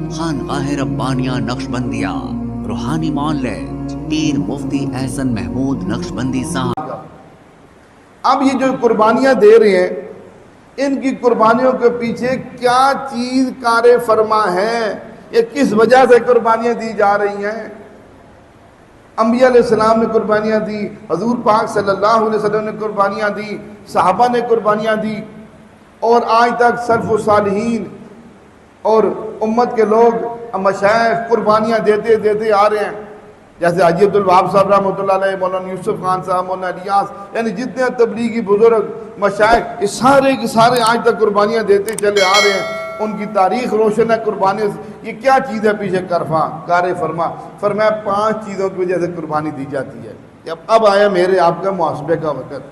خانقاہ ربانیہ نقشبندیہ روحانی معلم پیر مفتی احسن محمود نقشبندی صاحب۔ اب یہ جو قربانیاں دے رہے ہیں، ان کی قربانیوں کے پیچھے کیا چیز کار فرما ہے، یہ کس وجہ سے قربانیاں دی جا رہی ہیں؟ انبیاء علیہ السلام نے قربانیاں دی، حضور پاک صلی اللہ علیہ وسلم نے قربانیاں دی، صحابہ نے قربانیاں دی، اور آج تک سلف و صالحین اور امت کے لوگ مشائخ قربانیاں دیتے دیتے آ رہے ہیں، جیسے حاجی عبدالوہاب صاحب رحمۃ اللہ علیہ، مولانا یوسف خان صاحب، مولانا الیاس، یعنی جتنے تبلیغی بزرگ مشائخ یہ سارے کے سارے آج تک قربانیاں دیتے چلے آ رہے ہیں۔ ان کی تاریخ روشن ہے قربانی سے۔ یہ کیا چیز ہے پیچھے کار فرما؟ فرمایا 5 چیزوں کی وجہ سے قربانی دی جاتی ہے۔ اب آیا میرے آپ کا محاسبے کا وقت۔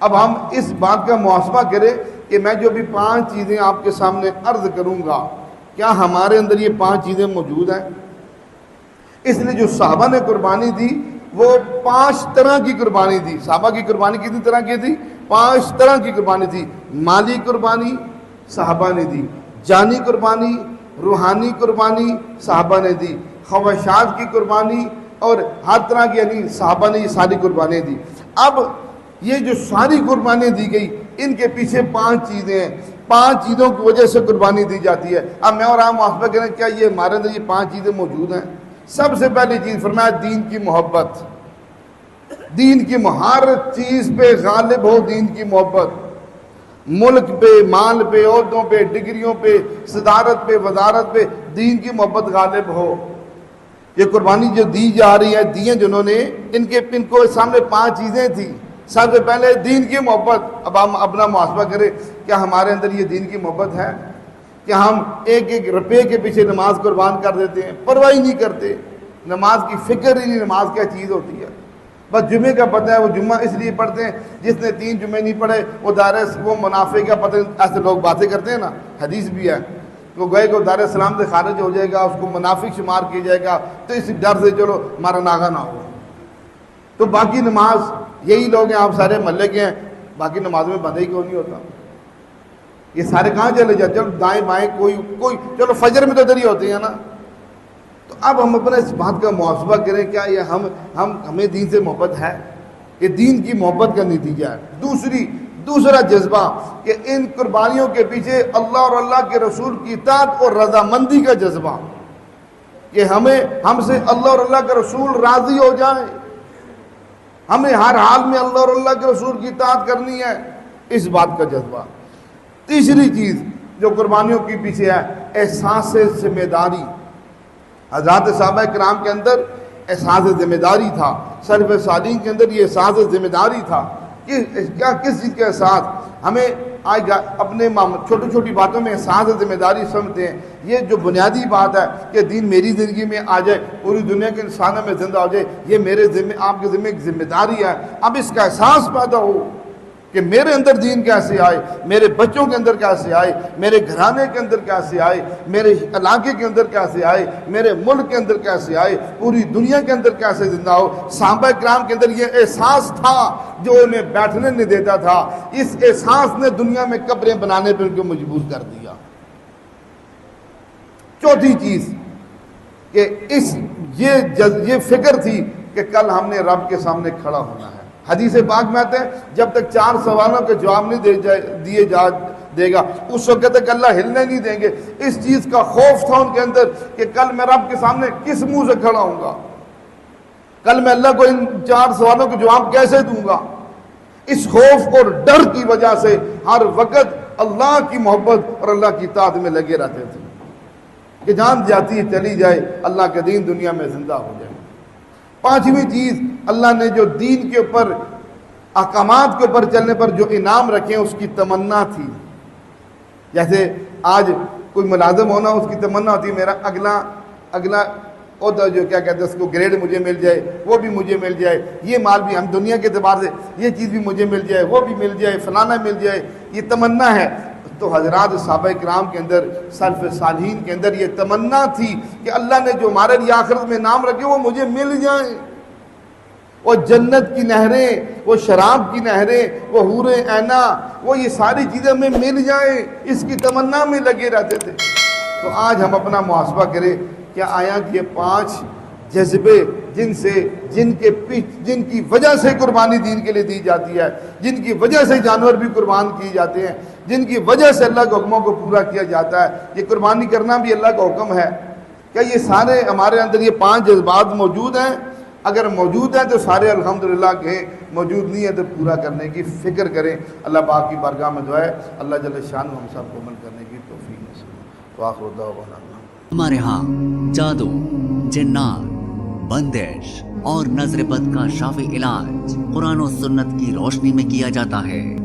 اب ہم اس بات کا محاسبہ کریں کہ میں جو بھی 5 چیزیں آپ کے سامنے عرض کروں گا، کیا ہمارے اندر یہ 5 چیزیں موجود ہیں؟ اس لیے جو صحابہ نے قربانی دی وہ 5 طرح کی قربانی دی۔ صحابہ کی قربانی کتنی طرح کی تھی؟ 5 طرح کی قربانی تھی۔ مالی قربانی صحابہ نے دی، جانی قربانی، روحانی قربانی صحابہ نے دی، خواہشات کی قربانی، اور ہر طرح کی یعنی صحابہ نے یہ ساری قربانیاں دی۔ اب یہ جو ساری قربانیاں دی گئی، ان کے پیچھے 5 چیزیں ہیں۔ 5 چیزوں کی وجہ سے قربانی دی جاتی ہے۔ اب میں اور آپ محاسبہ کریں کیا یہ ہمارے اندر یہ 5 چیزیں موجود ہیں؟ سب سے پہلی چیز فرمایا دین کی محبت۔ دین کی ہر چیز پہ غالب ہو دین کی محبت، ملک پہ، مال پہ، عہدوں پہ، ڈگریوں پہ، صدارت پہ، وزارت پہ دین کی محبت غالب ہو۔ یہ قربانی جو دی جا رہی ہے، دی ہیں جنہوں نے، ان کو سامنے 5 چیزیں تھیں۔ سب سے پہلے دین کی محبت۔ اب ہم اپنا محاسبہ کریں، کیا ہمارے اندر یہ دین کی محبت ہے؟ کہ ہم ایک ایک روپے کے پیچھے نماز قربان کر دیتے ہیں، پرواہ ہی نہیں کرتے، نماز کی فکر ہی نہیں، نماز کیا چیز ہوتی ہے۔ بس جمعے کا پتہ ہے، وہ جمعہ اس لیے پڑھتے ہیں، جس نے 3 جمعے نہیں پڑھے وہ منافع کا پتہ، ایسے لوگ باتیں کرتے ہیں نا، حدیث بھی ہے، وہ گئے کہ دار اسلام سے خارج ہو جائے گا، اس کو منافق شمار کیا جائے گا، تو اس ڈر سے چلو ہمارا ناغہ نہ ہو۔ تو باقی نماز یہی لوگ ہیں، آپ سارے محلے کے ہیں، باقی نماز میں بندہ ہی کیوں نہیں ہوتا؟ یہ سارے کہاں چلے جاتے؟ چلو دائیں بائیں کوئی چلو فجر میں تو ادھر ہی ہوتے ہیں نا۔ تو اب ہم اپنا اس بات کا محاسبہ کریں، کیا یہ ہمیں دین سے محبت ہے؟ یہ دین کی محبت کا نتیجہ ہے۔ دوسرا جذبہ کہ ان قربانیوں کے پیچھے اللہ اور اللہ کے رسول کی اطاعت اور رضامندی کا جذبہ، کہ ہم سے اللہ اور اللہ کا رسول راضی ہو جائے، ہمیں ہر حال میں اللہ اور اللہ کے رسول کی اطاعت کرنی ہے، اس بات کا جذبہ۔ تیسری چیز جو قربانیوں کے پیچھے ہے، احساس ذمہ داری۔ حضرات صحابہ کرام کے اندر احساس ذمہ داری تھا، سلف صالحین کے اندر یہ احساس ذمہ داری تھا۔ کیا کس چیز کا احساس؟ ہمیں آج اپنے چھوٹی چھوٹی باتوں میں احساس ذمہ داری سمجھتے ہیں۔ یہ جو بنیادی بات ہے کہ دین میری زندگی میں آ جائے، پوری دنیا کے انسانوں میں زندہ ہو جائے، یہ میرے ذمہ، آپ کے ذمہ ایک ذمہ داری ہے۔ اب اس کا احساس پیدا ہو کہ میرے اندر دین کیسے آئے، میرے بچوں کے اندر کیسے آئے، میرے گھرانے کے اندر کیسے آئے، میرے علاقے کے اندر کیسے آئے، میرے ملک کے اندر کیسے آئے، پوری دنیا کے اندر کیسے زندہ ہو۔ صحابہ کرام کے اندر یہ احساس تھا جو انہیں بیٹھنے نہیں دیتا تھا۔ اس احساس نے دنیا میں قبریں بنانے پر ان کو مجبور کر دیا۔ چوتھی چیز کہ یہ فکر تھی کہ کل ہم نے رب کے سامنے کھڑا ہونا ہے۔ حدیث پاک میں آتے ہیں جب تک 4 سوالوں کے جواب نہیں دے گا اس وقت تک اللہ ہلنے نہیں دیں گے۔ اس چیز کا خوف تھا ان کے اندر کہ کل میں رب کے سامنے کس منہ سے کھڑا ہوں گا، کل میں اللہ کو ان 4 سوالوں کے جواب کیسے دوں گا۔ اس خوف اور ڈر کی وجہ سے ہر وقت اللہ کی محبت اور اللہ کی اطاعت میں لگے رہتے تھے کہ جان جاتی ہے چلی جائے، اللہ کے دین دنیا میں زندہ ہو جائے۔ 5ویں چیز، اللہ نے جو دین کے اوپر، احکامات کے اوپر چلنے پر جو انعام رکھے ہیں، اس کی تمنا تھی۔ جیسے آج کوئی ملازم ہونا، اس کی تمنا ہوتی ہے میرا اگلا عہدہ جو کیا کہتے ہیں اس کو گریڈ مجھے مل جائے، وہ بھی مجھے مل جائے، یہ مال بھی ہم دنیا کے اعتبار سے یہ چیز بھی مجھے مل جائے، وہ بھی مل جائے، فلانا مل جائے، یہ تمنا ہے۔ تو حضرات صحابہ کرام کے اندر، سلف صالحین کے اندر یہ تمنا تھی کہ اللہ نے جو ہمارے لیے آخرت میں نام رکھے وہ مجھے مل جائیں، وہ جنت کی نہریں، وہ شراب کی نہریں، وہ حور عینہ، وہ یہ ساری چیزیں ہمیں مل جائیں، اس کی تمنا میں لگے رہتے تھے۔ تو آج ہم اپنا محاسبہ کریں کیا آیا کہ یہ 5 جذبے جن کی وجہ سے قربانی دین کے لیے دی جاتی ہے، جن کی وجہ سے جانور بھی قربان کیے جاتے ہیں، جن کی وجہ سے اللہ کے حکموں کو پورا کیا جاتا ہے، یہ قربانی کرنا بھی اللہ کا حکم ہے، کیا یہ سارے ہمارے اندر یہ 5 جذبات موجود ہیں؟ اگر موجود ہیں تو سارے الحمدللہ کے، موجود نہیں ہے تو پورا کرنے کی فکر کریں۔ اللہ پاک کی بارگاہ میں دعا ہے اللہ جل شان ہم سب کو عمل کرنے کی توفیق نصیب۔ وآخر دعوانا ہمارے ہاں جادو، جنات، بندش اور نظر بد کا شافی علاج قرآن و سنت کی روشنی میں کیا جاتا ہے۔